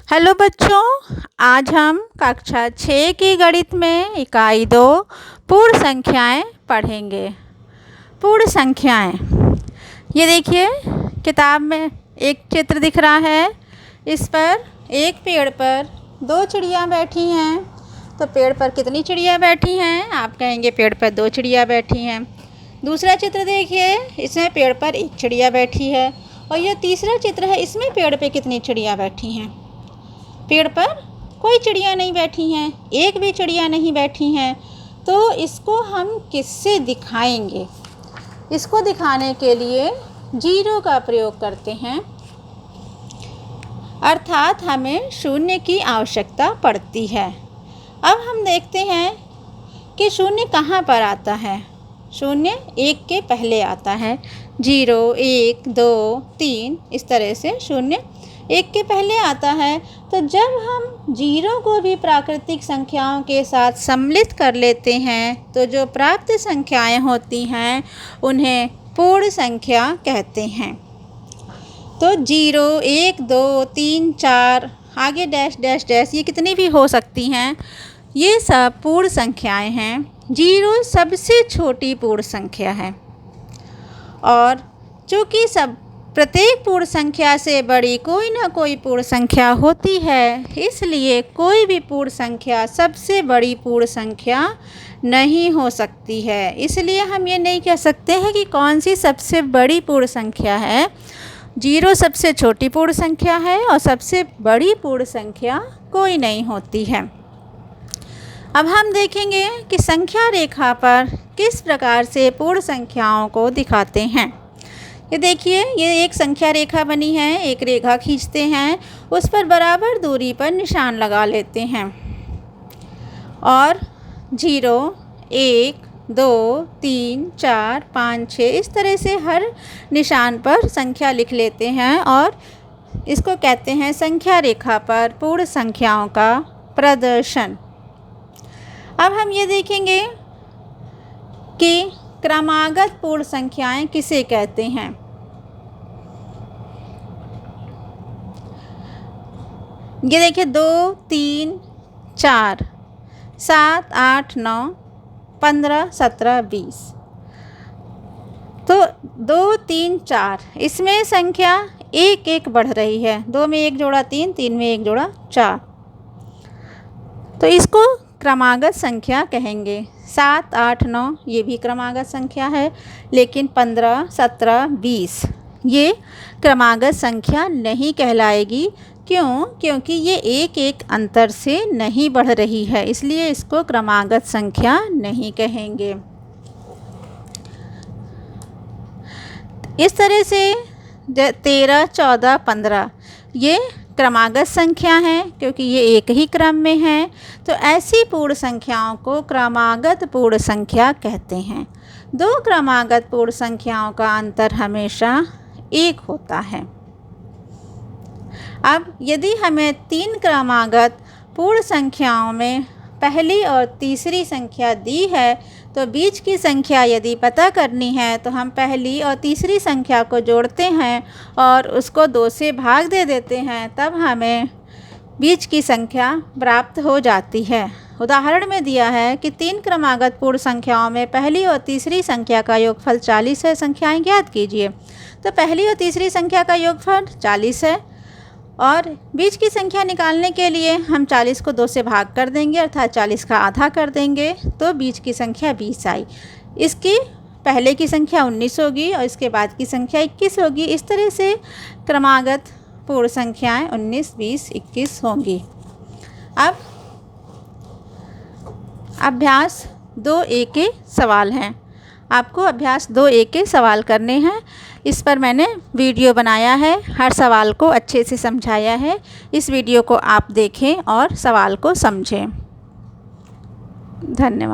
Hello बच्चों, आज हम कक्षा 6 की गणित में इकाई 2 पूर्ण संख्याएं पढ़ेंगे। पूर्ण संख्याएं, ये देखिए किताब में एक चित्र दिख रहा है। इस पर एक पेड़ पर 2 चिड़िया बैठी हैं। तो पेड़ पर कितनी चिड़िया बैठी हैं? आप कहेंगे पेड़ पर 2 चिड़िया बैठी हैं। दूसरा चित्र देखिए, इसमें पेड़ पर 1 चिड़िया बैठी है। और यह तीसरा चित्र है, इसमें पेड़ पे कितनी चिड़िया बैठी हैं? पेड़ पर कोई चिड़िया नहीं बैठी हैं, एक भी चिड़िया नहीं बैठी हैं। तो इसको हम किससे दिखाएंगे? इसको दिखाने के लिए जीरो का प्रयोग करते हैं, अर्थात हमें शून्य की आवश्यकता पड़ती है। अब हम देखते हैं कि शून्य कहाँ पर आता है। शून्य 1 के पहले आता है। 0, 1, 2, 3 इस तरह से शून्य 1 के पहले आता है। तो जब हम जीरो को भी प्राकृतिक संख्याओं के साथ सम्मिलित कर लेते हैं तो जो प्राप्त संख्याएं होती हैं उन्हें पूर्ण संख्या कहते हैं। तो 0, 1, 2, 3, 4 आगे डैश डैश डैश ये कितनी भी हो सकती हैं, ये सब पूर्ण संख्याएं हैं। 0 सबसे छोटी पूर्ण संख्या है और चूँकि प्रत्येक पूर्ण संख्या से बड़ी कोई ना कोई पूर्ण संख्या होती है, इसलिए कोई भी पूर्ण संख्या सबसे बड़ी पूर्ण संख्या नहीं हो सकती है। इसलिए हम ये नहीं कह सकते हैं कि कौन सी सबसे बड़ी पूर्ण संख्या है। 0 सबसे छोटी पूर्ण संख्या है और सबसे बड़ी पूर्ण संख्या कोई नहीं होती है। अब हम देखेंगे कि संख्या रेखा पर किस प्रकार से पूर्ण संख्याओं को दिखाते हैं। ये देखिए, ये एक संख्या रेखा बनी है। एक रेखा खींचते हैं, उस पर बराबर दूरी पर निशान लगा लेते हैं और 0, 1, 2, 3, 4, 5, 6 इस तरह से हर निशान पर संख्या लिख लेते हैं और इसको कहते हैं संख्या रेखा पर पूर्ण संख्याओं का प्रदर्शन। अब हम ये देखेंगे कि क्रमागत पूर्ण संख्याएं किसे कहते हैं। ये देखिए 2, 3, 4, 7, 8, 9, 15, 17, 20। तो 2, 3, 4 इसमें संख्या 1 1 बढ़ रही है। 2 में 1 जोड़ा 3, 3 में 1 जोड़ा 4। तो इसको क्रमागत संख्या कहेंगे। 7, 8, 9 ये भी क्रमागत संख्या है, लेकिन 15, 17, 20 ये क्रमागत संख्या नहीं कहलाएगी। क्यों? क्योंकि ये 1 1 अंतर से नहीं बढ़ रही है, इसलिए इसको क्रमागत संख्या नहीं कहेंगे। इस तरह से 13, 14, 15 ये क्रमागत संख्या है क्योंकि ये एक ही क्रम में है। तो ऐसी पूर्ण संख्याओं को क्रमागत पूर्ण संख्या कहते हैं। 2 क्रमागत पूर्ण संख्याओं का अंतर हमेशा 1 होता है। अब यदि हमें 3 क्रमागत पूर्ण संख्याओं में पहली और तीसरी संख्या दी है तो बीच की संख्या यदि पता करनी है तो हम पहली और तीसरी संख्या को जोड़ते हैं और उसको 2 से भाग दे देते हैं, तब हमें बीच की संख्या प्राप्त हो जाती है। उदाहरण में दिया है कि 3 क्रमागत पूर्ण संख्याओं में पहली और तीसरी संख्या का योगफल 40 है। संख्याएं ज्ञात कीजिए। तो पहली और तीसरी संख्या का योगफल 40 है और बीच की संख्या निकालने के लिए हम 40 को 2 से भाग कर देंगे, अर्थात 40 का आधा कर देंगे, तो बीच की संख्या 20 आई। इसकी पहले की संख्या 19 होगी और इसके बाद की संख्या 21 होगी। इस तरह से क्रमागत पूर्ण संख्याएं 19, 20, 21 होंगी। अब अभ्यास 2A के सवाल हैं। आपको अभ्यास 2A के सवाल करने हैं। इस पर मैंने वीडियो बनाया है, हर सवाल को अच्छे से समझाया है। इस वीडियो को आप देखें और सवाल को समझें। धन्यवाद।